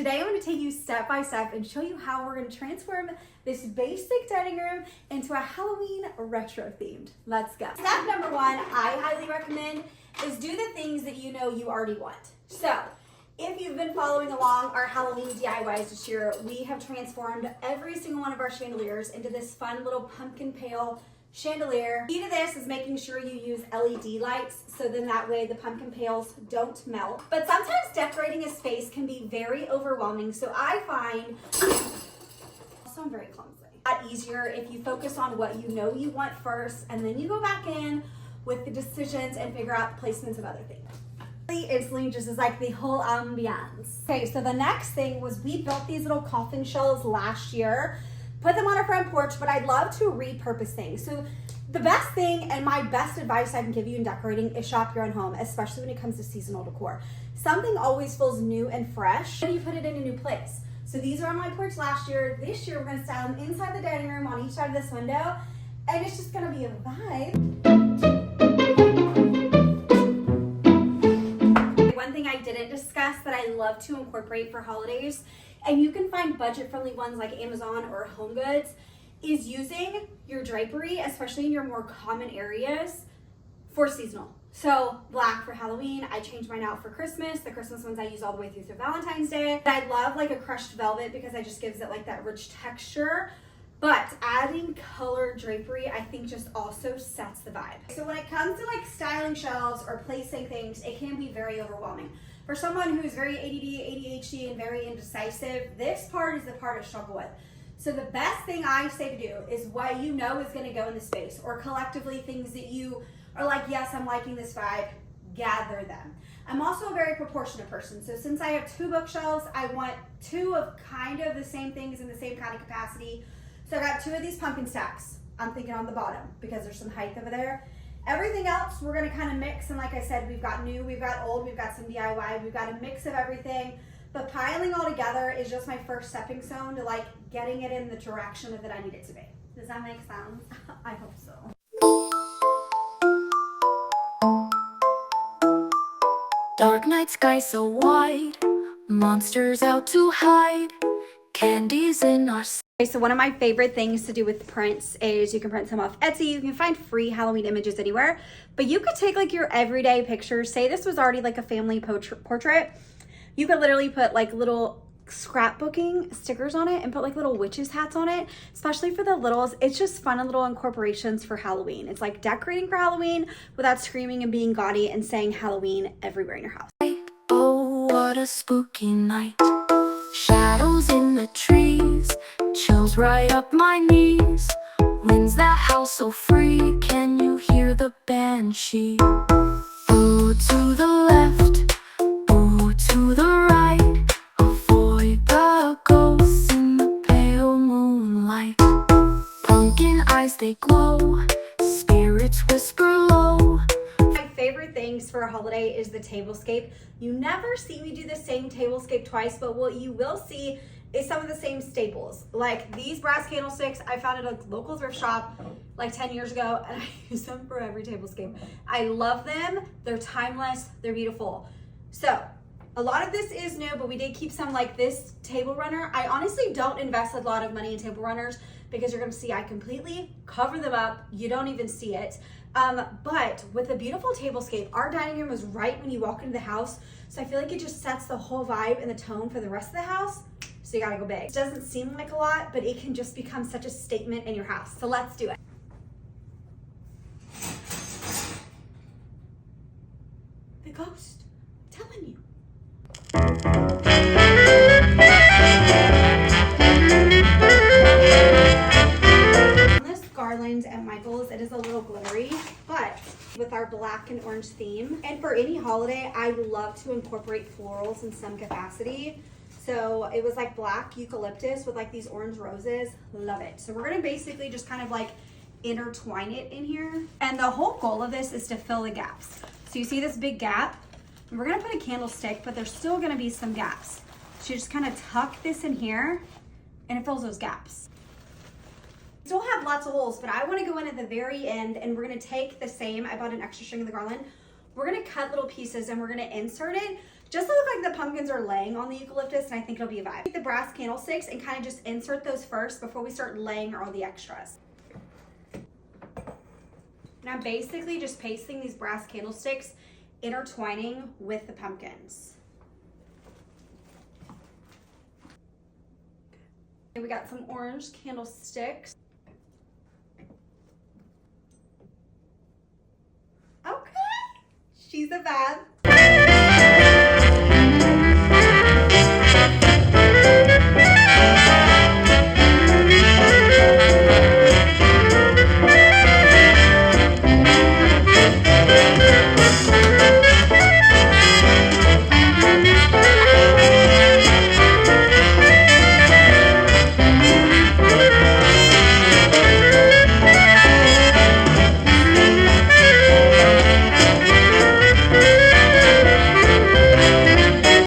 Today I'm going to take you step by step and show you how we're going to transform this basic dining room into a Halloween retro themed. Let's go. Step number one, I highly recommend, is do the things that you know you already want. So if you've been following along our Halloween DIYs this year, we have transformed every single one of our chandeliers into this fun little pumpkin pale chandelier. Key to this is making sure you use LED lights, so then that way the pumpkin pails don't melt. But sometimes decorating a space can be very overwhelming, so I find, also I'm very clumsy, a lot easier if you focus on what you know you want first, and then you go back in with the decisions and figure out the placements of other things. Instantly just is like the whole ambiance. Okay, so the next thing was we built these little coffin shelves last year, put them on our front porch, but I'd love to repurpose things. So the best thing and my best advice I can give you in decorating is shop your own home, especially when it comes to seasonal decor. Something always feels new and fresh when you put it in a new place. So these are on my porch last year. This year we're gonna style them inside the dining room on each side of this window, and it's just gonna be a vibe. One thing I didn't discuss that I love to incorporate for holidays, and you can find budget-friendly ones like Amazon or Home Goods, is using your drapery, especially in your more common areas, for seasonal. So black for Halloween, I changed mine out for Christmas. The Christmas ones I use all the way through Valentine's Day. I love like a crushed velvet because it just gives it like that rich texture. But adding colored drapery, I think just also sets the vibe. So when it comes to like styling shelves or placing things, it can be very overwhelming. For someone who's very ADD, ADHD, and very indecisive, this part is the part I struggle with. So the best thing I say to do is what you know is gonna go in the space, or collectively things that you are like, yes, I'm liking this vibe, gather them. I'm also a very proportionate person. So since I have 2 bookshelves, I want 2 of kind of the same things in the same kind of capacity. So I got 2 of these pumpkin stacks. I'm thinking on the bottom because there's some height over there. Everything else we're gonna kind of mix, and like I said, we've got new, we've got old, we've got some DIY, we've got a mix of everything. But piling all together is just my first stepping stone to like getting it in the direction that I need it to be. Does that make sense? I hope so. Dark night sky so wide, monsters out to hide, candies in our... Okay, so one of my favorite things to do with prints is you can print some off Etsy. You can find free Halloween images anywhere, but you could take like your everyday pictures. Say this was already like a family portrait. You could literally put like little scrapbooking stickers on it and put like little witches hats on it, especially for the littles. It's just fun and little incorporations for Halloween. It's like decorating for Halloween without screaming and being gaudy and saying Halloween everywhere in your house. Oh, what a spooky night. Shadows in the trees, chills right up my knees. Wind's that house so free, can you hear the banshee? Boo to the left, boo to the right. Avoid the ghosts in the pale moonlight. Pumpkin eyes they glow, spirits whisper low. My favorite things for a holiday is the tablescape. You never see me do the same tablescape twice, but what you will see is some of the same staples. Like these brass candlesticks, I found at a local thrift shop like 10 years ago, and I use them for every tablescape. I love them. They're timeless. They're beautiful. So a lot of this is new, but we did keep some like this table runner. I honestly don't invest a lot of money in table runners because you're gonna see I completely cover them up. You don't even see it. But with the beautiful tablescape, our dining room is right when you walk into the house. So I feel like it just sets the whole vibe and the tone for the rest of the house. So you gotta go big. It doesn't seem like a lot, but it can just become such a statement in your house. So let's do it. The ghost, I'm telling you. This garland at Michael's, it is a little glittery, but with our black and orange theme. And for any holiday, I love to incorporate florals in some capacity. So it was like black eucalyptus with like these orange roses. Love it. So we're gonna basically just kind of like intertwine it in here. And the whole goal of this is to fill the gaps. So you see this big gap? And we're gonna put a candlestick, but there's still gonna be some gaps. So you just kind of tuck this in here and it fills those gaps. Still have lots of holes, but I want to go in at the very end, and we're going to take the same, I bought an extra string of the garland, we're going to cut little pieces and we're going to insert it just to look like the pumpkins are laying on the eucalyptus, and I think it'll be a vibe. Take the brass candlesticks and kind of just insert those first before we start laying all the extras. And I'm basically just pasting these brass candlesticks, intertwining with the pumpkins. We got some orange candlesticks.